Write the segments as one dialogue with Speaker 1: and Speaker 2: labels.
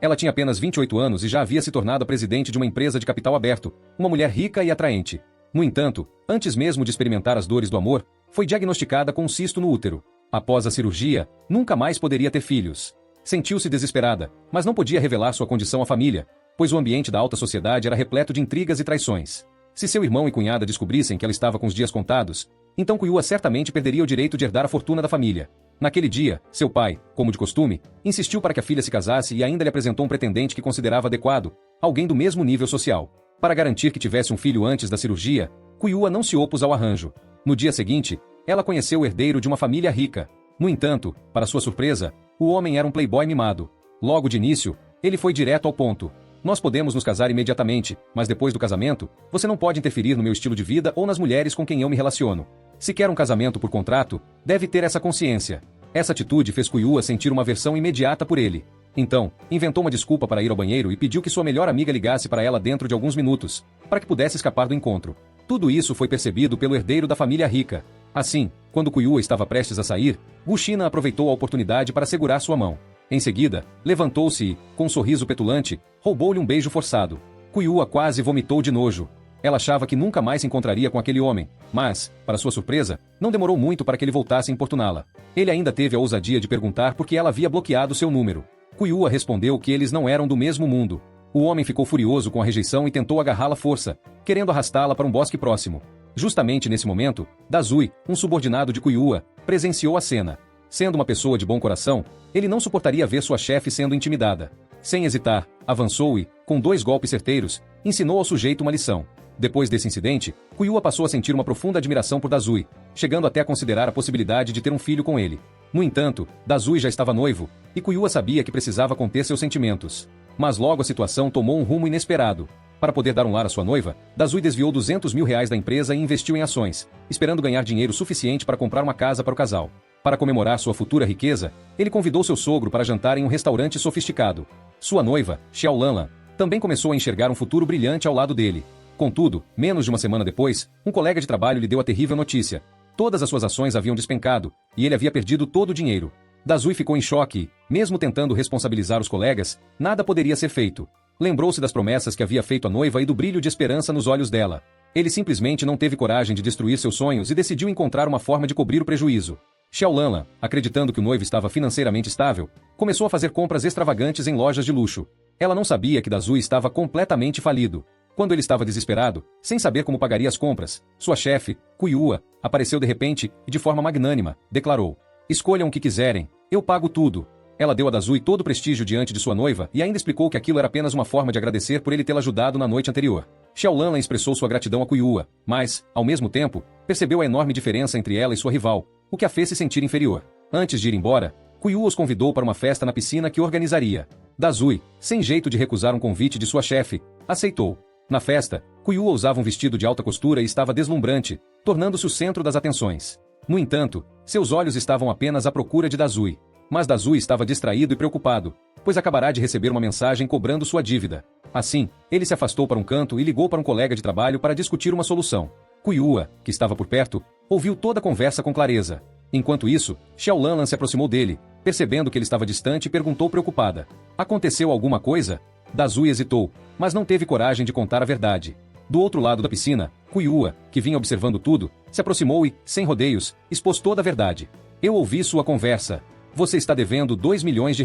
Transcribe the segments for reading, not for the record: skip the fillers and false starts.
Speaker 1: Ela tinha apenas 28 anos e já havia se tornado a presidente de uma empresa de capital aberto, uma mulher rica e atraente. No entanto, antes mesmo de experimentar as dores do amor, foi diagnosticada com um cisto no útero. Após a cirurgia, nunca mais poderia ter filhos. Sentiu-se desesperada, mas não podia revelar sua condição à família, pois o ambiente da alta sociedade era repleto de intrigas e traições. Se seu irmão e cunhada descobrissem que ela estava com os dias contados, então Kuyua certamente perderia o direito de herdar a fortuna da família. Naquele dia, seu pai, como de costume, insistiu para que a filha se casasse e ainda lhe apresentou um pretendente que considerava adequado, alguém do mesmo nível social. Para garantir que tivesse um filho antes da cirurgia, Kuyua não se opôs ao arranjo. No dia seguinte, ela conheceu o herdeiro de uma família rica. No entanto, para sua surpresa, o homem era um playboy mimado. Logo de início, ele foi direto ao ponto. Nós podemos nos casar imediatamente, mas depois do casamento, você não pode interferir no meu estilo de vida ou nas mulheres com quem eu me relaciono. Se quer um casamento por contrato, deve ter essa consciência. Essa atitude fez Kuyua sentir uma aversão imediata por ele. Então, inventou uma desculpa para ir ao banheiro e pediu que sua melhor amiga ligasse para ela dentro de alguns minutos, para que pudesse escapar do encontro. Tudo isso foi percebido pelo herdeiro da família rica. Assim, quando Kuyua estava prestes a sair, Gushina aproveitou a oportunidade para segurar sua mão. Em seguida, levantou-se e, com um sorriso petulante, roubou-lhe um beijo forçado. Kuyua quase vomitou de nojo. Ela achava que nunca mais se encontraria com aquele homem, mas, para sua surpresa, não demorou muito para que ele voltasse a importuná-la. Ele ainda teve a ousadia de perguntar por que ela havia bloqueado seu número. Kuyua respondeu que eles não eram do mesmo mundo. O homem ficou furioso com a rejeição e tentou agarrá-la à força, querendo arrastá-la para um bosque próximo. Justamente nesse momento, Dazui, um subordinado de Kuyua, presenciou a cena. Sendo uma pessoa de bom coração, ele não suportaria ver sua chefe sendo intimidada. Sem hesitar, avançou e, com 2 golpes certeiros, ensinou ao sujeito uma lição. Depois desse incidente, Kuyua passou a sentir uma profunda admiração por Dazui, chegando até a considerar a possibilidade de ter um filho com ele. No entanto, Dazui já estava noivo, e Kuyua sabia que precisava conter seus sentimentos. Mas logo a situação tomou um rumo inesperado. Para poder dar um lar à sua noiva, Dazui desviou R$200 mil da empresa e investiu em ações, esperando ganhar dinheiro suficiente para comprar uma casa para o casal. Para comemorar sua futura riqueza, ele convidou seu sogro para jantar em um restaurante sofisticado. Sua noiva, Xiao Lanlan, também começou a enxergar um futuro brilhante ao lado dele. Contudo, menos de uma semana depois, um colega de trabalho lhe deu a terrível notícia. Todas as suas ações haviam despencado, e ele havia perdido todo o dinheiro. Dazui ficou em choque e, mesmo tentando responsabilizar os colegas, nada poderia ser feito. Lembrou-se das promessas que havia feito à noiva e do brilho de esperança nos olhos dela. Ele simplesmente não teve coragem de destruir seus sonhos e decidiu encontrar uma forma de cobrir o prejuízo. Xiao Lanlan, acreditando que o noivo estava financeiramente estável, começou a fazer compras extravagantes em lojas de luxo. Ela não sabia que Dazui estava completamente falido. Quando ele estava desesperado, sem saber como pagaria as compras, sua chefe, Kuyua, apareceu de repente e de forma magnânima, declarou: "Escolham o que quiserem, eu pago tudo." Ela deu a Dazui todo o prestígio diante de sua noiva e ainda explicou que aquilo era apenas uma forma de agradecer por ele tê-la ajudado na noite anterior. Xiao Lanlan expressou sua gratidão a Kuyua, mas, ao mesmo tempo, percebeu a enorme diferença entre ela e sua rival, o que a fez se sentir inferior. Antes de ir embora, Kuyua os convidou para uma festa na piscina que organizaria. Dazui, sem jeito de recusar um convite de sua chefe, aceitou. Na festa, Kuyua usava um vestido de alta costura e estava deslumbrante, tornando-se o centro das atenções. No entanto, seus olhos estavam apenas à procura de Dazui. Mas Dazui estava distraído e preocupado, pois acabará de receber uma mensagem cobrando sua dívida. Assim, ele se afastou para um canto e ligou para um colega de trabalho para discutir uma solução. Kuyua, que estava por perto, ouviu toda a conversa com clareza. Enquanto isso, Xiao Lanlan se aproximou dele, percebendo que ele estava distante e perguntou preocupada: "Aconteceu alguma coisa?" Dazui hesitou, mas não teve coragem de contar a verdade. Do outro lado da piscina, Kuyua, que vinha observando tudo, se aproximou e, sem rodeios, expôs toda a verdade. "Eu ouvi sua conversa. Você está devendo R$2 milhões."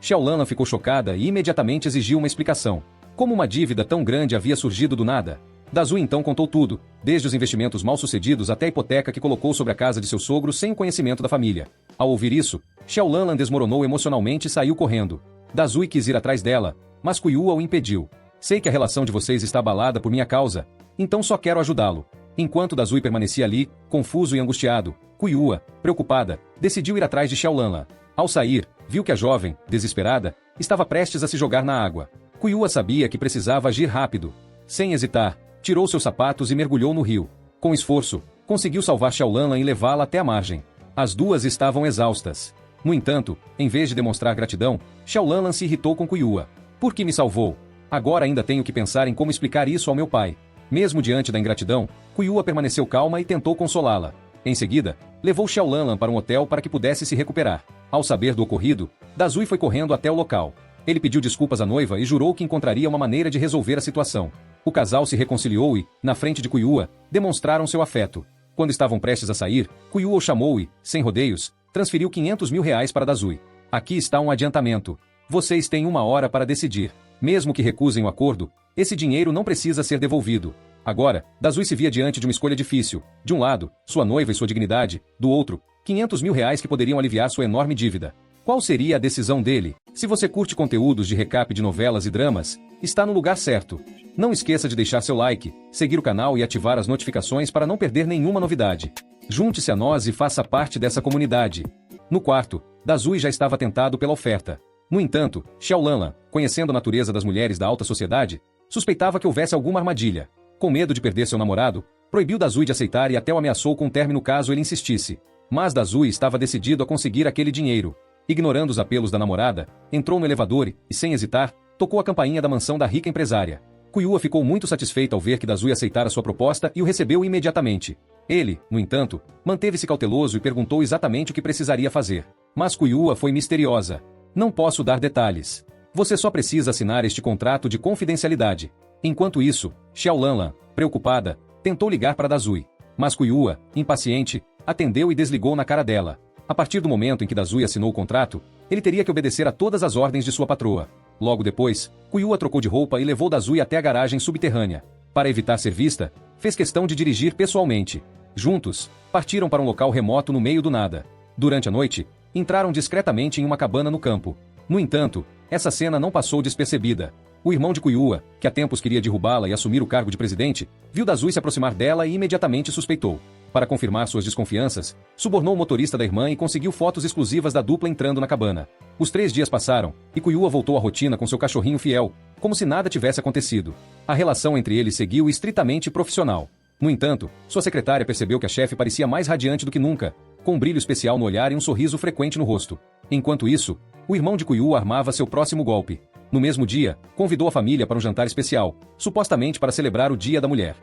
Speaker 1: Xiao Lanlan ficou chocada e imediatamente exigiu uma explicação. Como uma dívida tão grande havia surgido do nada? Dazui então contou tudo, desde os investimentos mal-sucedidos até a hipoteca que colocou sobre a casa de seu sogro sem o conhecimento da família. Ao ouvir isso, Xiao Lanlan desmoronou emocionalmente e saiu correndo. Dazui quis ir atrás dela, mas Kuyua o impediu. "Sei que a relação de vocês está abalada por minha causa, então só quero ajudá-lo." Enquanto Dazui permanecia ali, confuso e angustiado, Kuyua, preocupada, decidiu ir atrás de Xiao Lanlan. Ao sair, viu que a jovem, desesperada, estava prestes a se jogar na água. Kuyua sabia que precisava agir rápido. Sem hesitar, tirou seus sapatos e mergulhou no rio. Com esforço, conseguiu salvar Xiao Lanlan e levá-la até a margem. As duas estavam exaustas. No entanto, em vez de demonstrar gratidão, Xiao Lanlan se irritou com Kuyua. "Por que me salvou? Agora ainda tenho que pensar em como explicar isso ao meu pai." Mesmo diante da ingratidão, Kuyua permaneceu calma e tentou consolá-la. Em seguida, levou Xiao Lanlan para um hotel para que pudesse se recuperar. Ao saber do ocorrido, Dazui foi correndo até o local. Ele pediu desculpas à noiva e jurou que encontraria uma maneira de resolver a situação. O casal se reconciliou e, na frente de Kuyua, demonstraram seu afeto. Quando estavam prestes a sair, Kuyua o chamou e, sem rodeios, transferiu 500 mil reais para Dazui. Aqui está um adiantamento. Vocês têm 1 hora para decidir. Mesmo que recusem o acordo, esse dinheiro não precisa ser devolvido. Agora, Dazui se via diante de uma escolha difícil. De um lado, sua noiva e sua dignidade. Do outro, 500 mil reais que poderiam aliviar sua enorme dívida. Qual seria a decisão dele? Se você curte conteúdos de recap de novelas e dramas, está no lugar certo. Não esqueça de deixar seu like, seguir o canal e ativar as notificações para não perder nenhuma novidade. Junte-se a nós e faça parte dessa comunidade. No quarto, Dazui já estava tentado pela oferta. No entanto, Xiaolanlan, conhecendo a natureza das mulheres da alta sociedade, suspeitava que houvesse alguma armadilha. Com medo de perder seu namorado, proibiu Dazui de aceitar e até o ameaçou com um término caso ele insistisse. Mas Dazui estava decidido a conseguir aquele dinheiro. Ignorando os apelos da namorada, entrou no elevador e, sem hesitar, tocou a campainha da mansão da rica empresária. Kuyua ficou muito satisfeito ao ver que Dazui aceitara sua proposta e o recebeu imediatamente. Ele, no entanto, manteve-se cauteloso e perguntou exatamente o que precisaria fazer. Mas Kuyua foi misteriosa. Não posso dar detalhes. Você só precisa assinar este contrato de confidencialidade. Enquanto isso, Xiaolanlan, preocupada, tentou ligar para Dazui. Mas Kuyua, impaciente, atendeu e desligou na cara dela. A partir do momento em que Dazui assinou o contrato, ele teria que obedecer a todas as ordens de sua patroa. Logo depois, Kuyua trocou de roupa e levou Dazui até a garagem subterrânea. Para evitar ser vista, fez questão de dirigir pessoalmente. Juntos, partiram para um local remoto no meio do nada. Durante a noite, entraram discretamente em uma cabana no campo. No entanto, essa cena não passou despercebida. O irmão de Kuyua, que há tempos queria derrubá-la e assumir o cargo de presidente, viu Dazui se aproximar dela e imediatamente suspeitou. Para confirmar suas desconfianças, subornou o motorista da irmã e conseguiu fotos exclusivas da dupla entrando na cabana. Os 3 dias passaram, e Kuyua voltou à rotina com seu cachorrinho fiel, como se nada tivesse acontecido. A relação entre eles seguiu estritamente profissional. No entanto, sua secretária percebeu que a chefe parecia mais radiante do que nunca, com um brilho especial no olhar e um sorriso frequente no rosto. Enquanto isso, o irmão de Kuyua armava seu próximo golpe. No mesmo dia, convidou a família para um jantar especial, supostamente para celebrar o Dia da Mulher.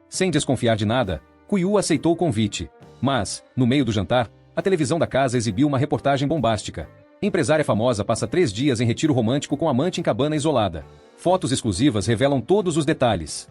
Speaker 1: Sem desconfiar de nada, Kuyua aceitou o convite. Mas, no meio do jantar, a televisão da casa exibiu uma reportagem bombástica. Empresária famosa passa 3 dias em retiro romântico com amante em cabana isolada. Fotos exclusivas revelam todos os detalhes.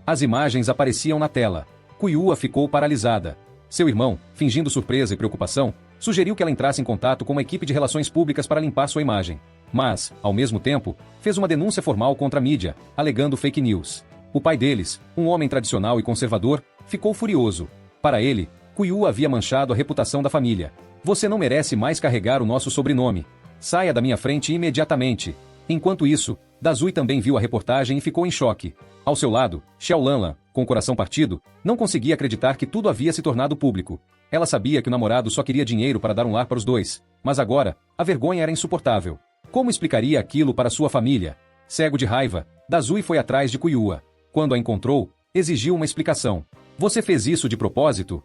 Speaker 1: As imagens apareciam na tela. Kuyua ficou paralisada. Seu irmão, fingindo surpresa e preocupação, sugeriu que ela entrasse em contato com uma equipe de relações públicas para limpar sua imagem. Mas, ao mesmo tempo, fez uma denúncia formal contra a mídia, alegando fake news. O pai deles, um homem tradicional e conservador, ficou furioso. Para ele, Kuyua havia manchado a reputação da família. Você não merece mais carregar o nosso sobrenome. Saia da minha frente imediatamente. Enquanto isso, Dazui também viu a reportagem e ficou em choque. Ao seu lado, Xiaolanlan, com o coração partido, não conseguia acreditar que tudo havia se tornado público. Ela sabia que o namorado só queria dinheiro para dar um lar para os dois, mas agora, a vergonha era insuportável. Como explicaria aquilo para sua família? Cego de raiva, Dazui foi atrás de Kuyua. Quando a encontrou, exigiu uma explicação. Você fez isso de propósito?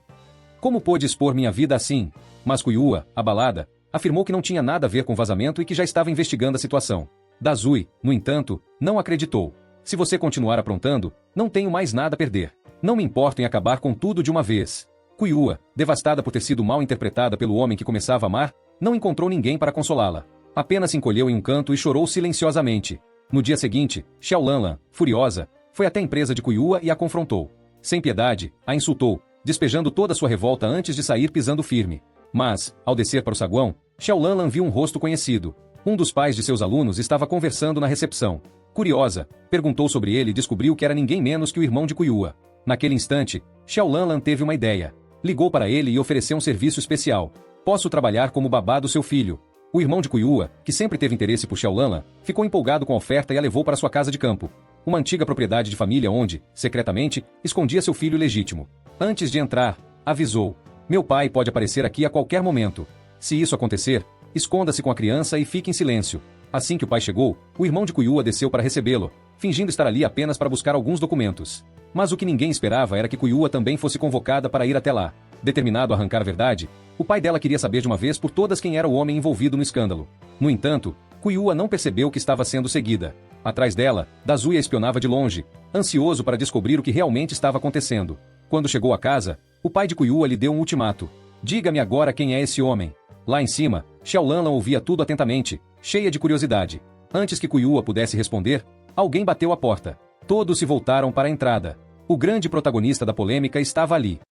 Speaker 1: Como pôde expor minha vida assim? Mas Kuyua, abalada, afirmou que não tinha nada a ver com o vazamento e que já estava investigando a situação. Dazui, no entanto, não acreditou. Se você continuar aprontando, não tenho mais nada a perder. Não me importo em acabar com tudo de uma vez. Kuyua, devastada por ter sido mal interpretada pelo homem que começava a amar, não encontrou ninguém para consolá-la. Apenas se encolheu em um canto e chorou silenciosamente. No dia seguinte, Xiaolanlan, furiosa, foi até a empresa de Kuyua e a confrontou. Sem piedade, a insultou, despejando toda sua revolta antes de sair pisando firme. Mas, ao descer para o saguão, Xiaolanlan viu um rosto conhecido. Um dos pais de seus alunos estava conversando na recepção. Curiosa, perguntou sobre ele e descobriu que era ninguém menos que o irmão de Kuyua. Naquele instante, Xiaolanlan teve uma ideia. Ligou para ele e ofereceu um serviço especial. Posso trabalhar como babá do seu filho. O irmão de Kuyua, que sempre teve interesse por Xiaolanlan, ficou empolgado com a oferta e a levou para sua casa de campo. Uma antiga propriedade de família onde, secretamente, escondia seu filho legítimo. Antes de entrar, avisou. Meu pai pode aparecer aqui a qualquer momento. Se isso acontecer, esconda-se com a criança e fique em silêncio. Assim que o pai chegou, o irmão de Kuyua desceu para recebê-lo, fingindo estar ali apenas para buscar alguns documentos. Mas o que ninguém esperava era que Kuyua também fosse convocada para ir até lá. Determinado a arrancar a verdade, o pai dela queria saber de uma vez por todas quem era o homem envolvido no escândalo. No entanto, Kuyua não percebeu que estava sendo seguida. Atrás dela, Dazui a espionava de longe, ansioso para descobrir o que realmente estava acontecendo. Quando chegou à casa, o pai de Kuyua lhe deu um ultimato. Diga-me agora quem é esse homem. Lá em cima, Xiaolanlan ouvia tudo atentamente, cheia de curiosidade. Antes que Kuyua pudesse responder, alguém bateu à porta. Todos se voltaram para a entrada. O grande protagonista da polêmica estava ali.